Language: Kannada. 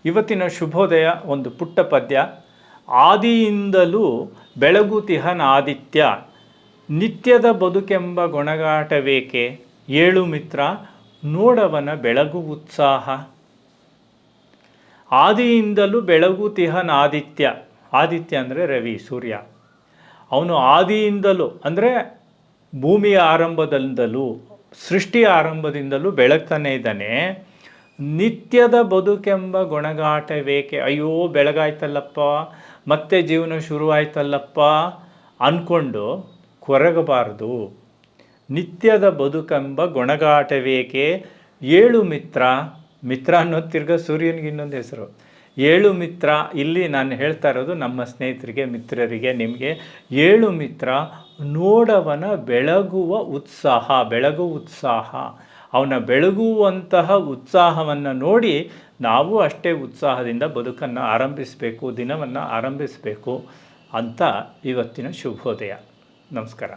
ಇವತ್ತಿನ ಶುಭೋದಯ ಒಂದು ಪುಟ್ಟ ಪದ್ಯ. ಆದಿಯಿಂದಲೂ ಬೆಳಗುತಿಹನಾದಿತ್ಯ, ನಿತ್ಯದ ಬದುಕೆಂಬ ಗೊಣಗಾಟವೇಕೆ, ಏಳು ಮಿತ್ರ ನೋಡವನ ಬೆಳಗು ಉತ್ಸಾಹ. ಆದಿಯಿಂದಲೂ ಬೆಳಗುತಿಹನಾದಿತ್ಯ, ಆದಿತ್ಯ ಅಂದರೆ ರವಿ, ಸೂರ್ಯ. ಅವನು ಆದಿಯಿಂದಲೂ ಅಂದರೆ ಭೂಮಿಯ ಆರಂಭದಿಂದಲೂ, ಸೃಷ್ಟಿಯ ಆರಂಭದಿಂದಲೂ ಬೆಳಗ್ತಾನೆ ಇದ್ದಾನೆ. ನಿತ್ಯದ ಬದುಕೆಂಬ ಗೊಣಗಾಟವೇಕೆ, ಅಯ್ಯೋ ಬೆಳಗಾಯ್ತಲ್ಲಪ್ಪ, ಮತ್ತೆ ಜೀವನ ಶುರುವಾಯ್ತಲ್ಲಪ್ಪ ಅಂದ್ಕೊಂಡು ಕೊರಗಬಾರದು. ನಿತ್ಯದ ಬದುಕೆಂಬ ಗೊಣಗಾಟವೇಕೆ, ಏಳು ಮಿತ್ರ, ಮಿತ್ರ ಅನ್ನೋದು ತಿರ್ಗ ಸೂರ್ಯನಿಗೆ ಇನ್ನೊಂದು ಹೆಸರು. ಏಳು ಮಿತ್ರ, ಇಲ್ಲಿ ನಾನು ಹೇಳ್ತಾ ಇರೋದು ನಮ್ಮ ಸ್ನೇಹಿತರಿಗೆ, ಮಿತ್ರರಿಗೆ, ನಿಮಗೆ. ಏಳು ಮಿತ್ರ ನೋಡವನ ಬೆಳಗುವ ಉತ್ಸಾಹ, ಬೆಳಗುವ ಉತ್ಸಾಹ, ಅವನ ಬೆಳಗುವಂತಹ ಉತ್ಸಾಹವನ್ನು ನೋಡಿ ನಾವು ಅಷ್ಟೇ ಉತ್ಸಾಹದಿಂದ ಬದುಕನ್ನು ಆರಂಭಿಸಬೇಕು, ದಿನವನ್ನು ಆರಂಭಿಸಬೇಕು ಅಂತ ಇವತ್ತಿನ ಶುಭೋದಯ. ನಮಸ್ಕಾರ.